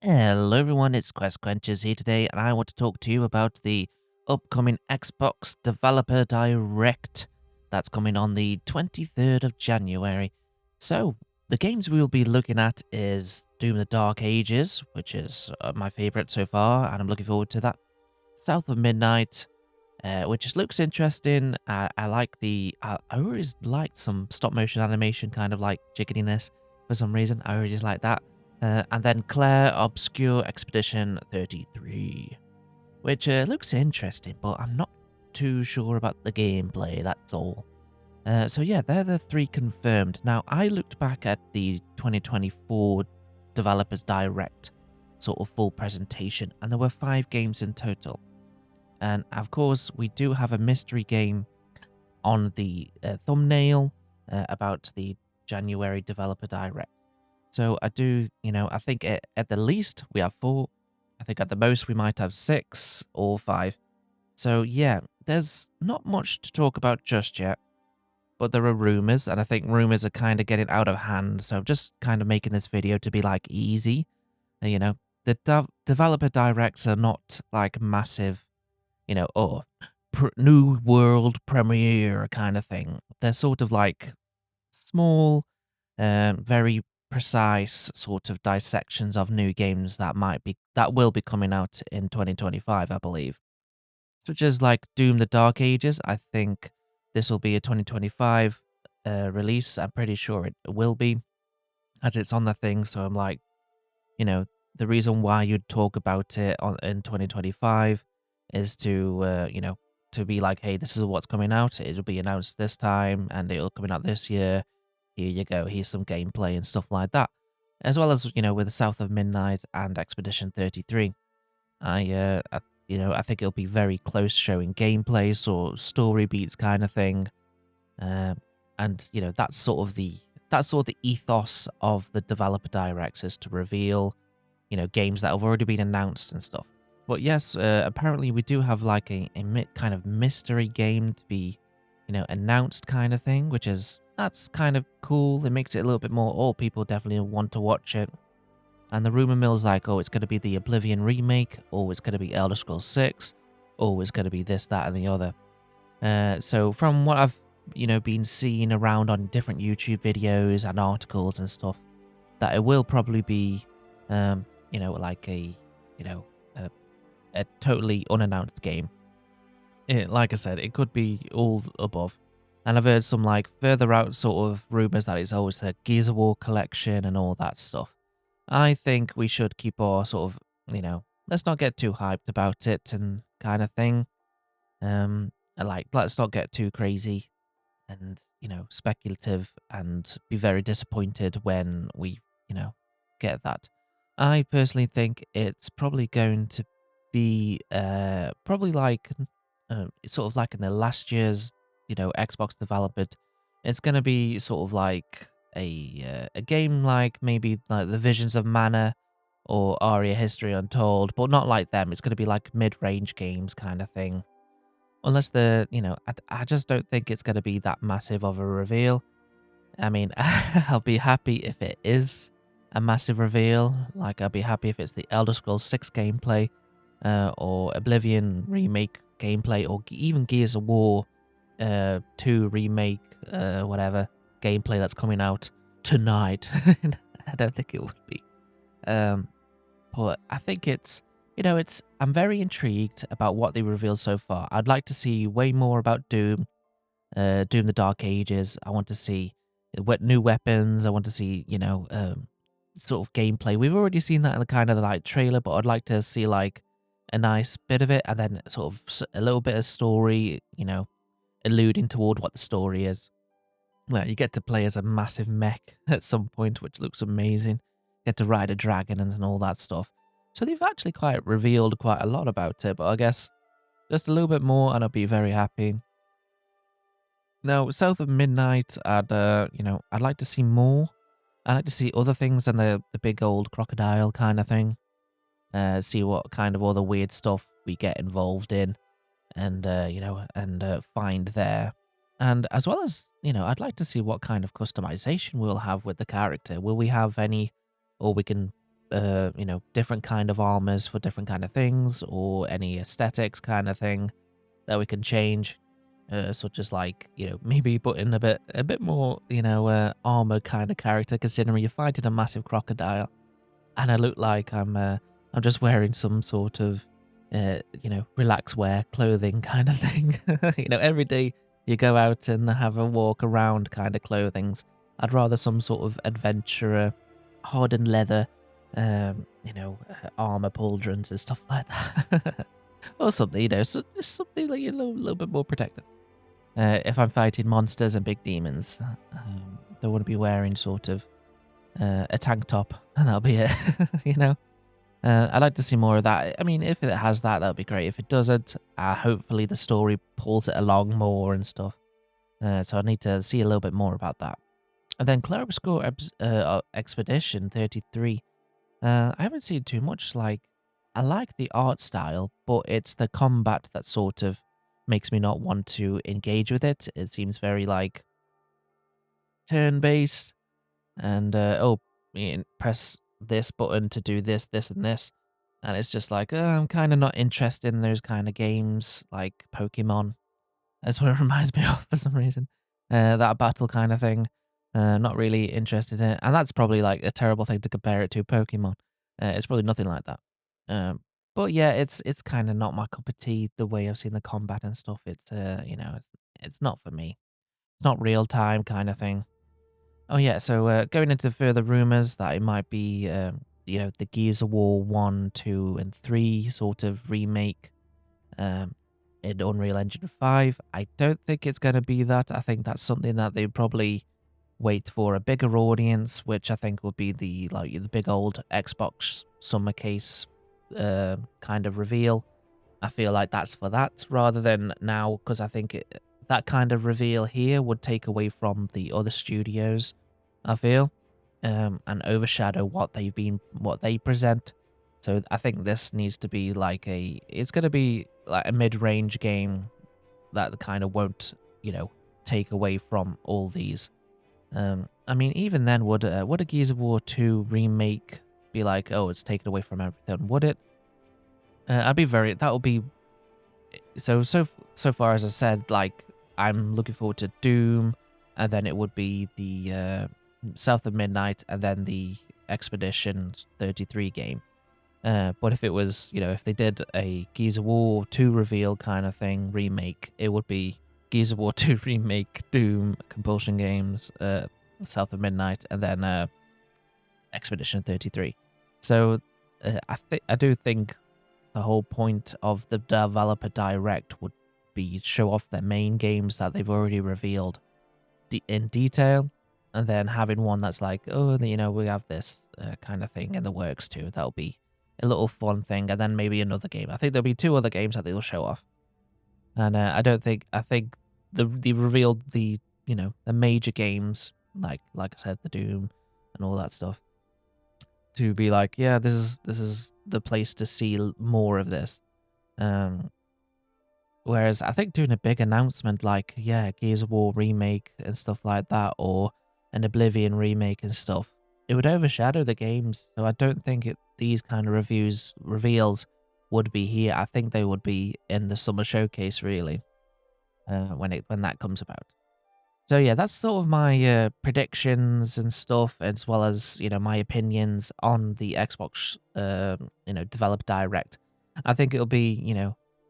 Hello everyone, it's Quenchers here today, and I want to talk to you about the upcoming Xbox Developer Direct that's coming on the 23rd of January. So, the games we will be looking at is Doom the Dark Ages, which is my favourite so far, and I'm looking forward to that. South of Midnight, which just looks interesting. I like I always liked some stop motion animation, kind of like jigginess for some reason. I always just like that. And then Clair Obscur Expedition 33, which looks interesting, but I'm not too sure about the gameplay, that's all. So yeah, they're the three confirmed. Now, I looked back at the 2024 Developers Direct sort of full presentation, and there were 5 games in total. And of course, we do have a mystery game on the thumbnail about the January Developer Direct. So I think at the least we have 4. I think at the most we might have 6 or 5. So yeah, there's not much to talk about just yet. But there are rumors, and I think rumors are kind of getting out of hand. So I'm just kind of making this video to be like easy. You know, the developer directs are not like massive, new world premiere kind of thing. They're sort of like small, very precise sort of dissections of new games that will be coming out in 2025, I believe. Such as like Doom the Dark Ages. I think this will be a 2025 release. I'm pretty sure it will be, as it's on the thing. So I'm like, you know, the reason why you'd talk about it in 2025 is to be like, hey, this is what's coming out. It'll be announced this time, and it'll coming out this year. Here you go. Here's some gameplay and stuff like that, as well as with the South of Midnight and Expedition 33. I think it'll be very close, showing gameplay, or story beats kind of thing. Um, and that's sort of the ethos of the developer directs, is to reveal games that have already been announced and stuff. But yes, apparently we do have like a kind of mystery game to be, announced kind of thing, that's kind of cool. It makes it a little bit more, oh, people definitely want to watch it. And the rumor mill's like, oh, it's going to be the Oblivion remake, or it's going to be Elder Scrolls 6, or it's going to be this, that, and the other. So from what I've, been seeing around on different YouTube videos and articles and stuff, that it will probably be, like you know, a, a totally unannounced game. Like I said, it could be all above. And I've heard some like further out sort of rumors that it's always a Gears of War collection and all that stuff. I think we should keep our sort of, let's not get too hyped about it and kind of thing. And like, let's not get too crazy and, speculative and be very disappointed when we, get that. I personally think it's probably going to be probably like sort of like in the last year's, Xbox development. It's going to be sort of like a game like maybe like the Visions of Mana or Aria History Untold, but not like them. It's going to be like mid-range games kind of thing. Unless I just don't think it's going to be that massive of a reveal. I mean, I'll be happy if it is a massive reveal. Like, I'll be happy if it's the Elder Scrolls 6 gameplay, or Oblivion remake gameplay, or even Gears of War 2 remake, whatever, gameplay that's coming out tonight. I don't think it would be. Um, but I think I'm very intrigued about what they revealed so far. I'd like to see way more about Doom, Doom the Dark Ages. I want to see what new weapons. I want to see, sort of gameplay. We've already seen that in the kind of like trailer, but I'd like to see like a nice bit of it, and then sort of a little bit of story, alluding toward what the story is. Well, you get to play as a massive mech at some point, which looks amazing. Get to ride a dragon and all that stuff. So they've actually quite revealed quite a lot about it, but I guess just a little bit more and I'll be very happy. Now, South of Midnight, I'd like to see more. I'd like to see other things than the big old crocodile kind of thing. See what kind of other weird stuff we get involved in, and find there. And as well as, I'd like to see what kind of customization we'll have with the character. Will we have any, or we can different kind of armors for different kind of things, or any aesthetics kind of thing that we can change, such as like maybe put in a bit more armor kind of character, considering you're fighting a massive crocodile, and I look like I'm just wearing some sort of relax wear clothing kind of thing. Every day you go out and have a walk around kind of clothings. I'd rather some sort of adventurer, hardened leather, armor pauldrons and stuff like that. Or something, so just something like a little bit more protected. If I'm fighting monsters and big demons, don't want to be wearing sort of a tank top, and that'll be it. you know. I'd like to see more of that. I mean, if it has that, that'd be great. If it doesn't, hopefully the story pulls it along more and stuff. So I need to see a little bit more about that. And then Clair Obscur Expedition 33. I haven't seen too much. Like, I like the art style, but it's the combat that sort of makes me not want to engage with it. It seems very like turn-based, and press this button to do this, this, and this. And it's just like, I'm kind of not interested in those kind of games like Pokemon. That's what it reminds me of for some reason. That battle kind of thing. Not really interested in it. And that's probably like a terrible thing to compare it to Pokemon. It's probably nothing like that. But yeah, it's kind of not my cup of tea, the way I've seen the combat and stuff. It's not for me. It's not real time kind of thing. Oh yeah, so going into further rumors that it might be, the Gears of War 1, 2, and 3 sort of remake um, in Unreal Engine 5. I don't think it's going to be that. I think that's something that they probably wait for a bigger audience, which I think would be the big old Xbox summer case kind of reveal. I feel like that's for that rather than now, because I think that kind of reveal here would take away from the other studios, I feel, and overshadow what they present. So I think this needs to be it's going to be like a mid-range game that kind of won't, take away from all these. I mean, even then, would a Gears of War 2 remake be like, oh, it's taken away from everything? Would it? That would be so far as I said, like I'm looking forward to Doom, and then it would be the South of Midnight, and then the Expedition 33 game. But if it was, if they did a Gears of War 2 reveal kind of thing, remake, it would be Gears of War 2 remake, Doom, Compulsion Games, South of Midnight, and then Expedition 33. So I do think the whole point of the developer direct would be show off their main games that they've already revealed in detail, and then having one that's like, oh, we have this kind of thing in the works too. That'll be a little fun thing, and then maybe another game. I think there'll be 2 other games that they'll show off, and I think the revealed the major games like I said, the Doom and all that stuff, to be like, yeah, this is the place to see more of this. Um, Whereas I think doing a big announcement like, yeah, Gears of War remake and stuff like that, or an Oblivion remake and stuff, it would overshadow the games. So I don't think these kind of reveals would be here. I think they would be in the summer showcase really, when that comes about. So yeah, that's sort of my predictions and stuff, as well as my opinions on the Xbox developer direct. I think it'll be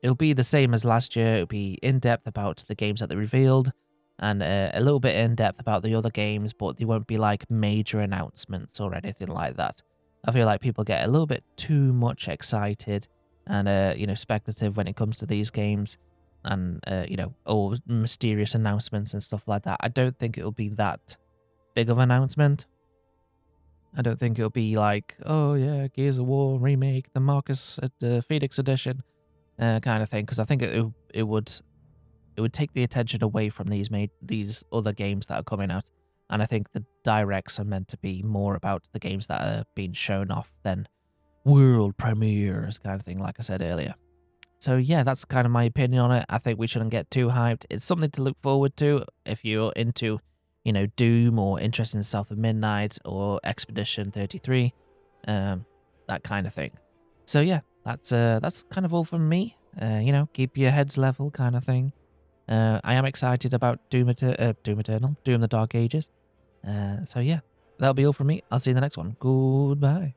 the same as last year. It'll be in depth about the games that they revealed, and a little bit in depth about the other games, but they won't be like major announcements or anything like that. I feel like people get a little bit too much excited and speculative when it comes to these games, and all mysterious announcements and stuff like that. I don't think it'll be that big of an announcement. I don't think it'll be like, oh yeah, Gears of War remake, the Marcus Phoenix edition, kind of thing. Because I think it would take the attention away from these other games that are coming out, and I think the directs are meant to be more about the games that are being shown off than world premieres kind of thing, like I said earlier. So yeah, that's kind of my opinion on it. I think we shouldn't get too hyped. It's something to look forward to if you're into, Doom, or interested in South of Midnight or Expedition 33. that kind of thing. So yeah, that's kind of all from me. Keep your heads level, kind of thing. I am excited about Doom Eternal, Doom the Dark Ages. So yeah, that'll be all from me. I'll see you in the next one. Goodbye.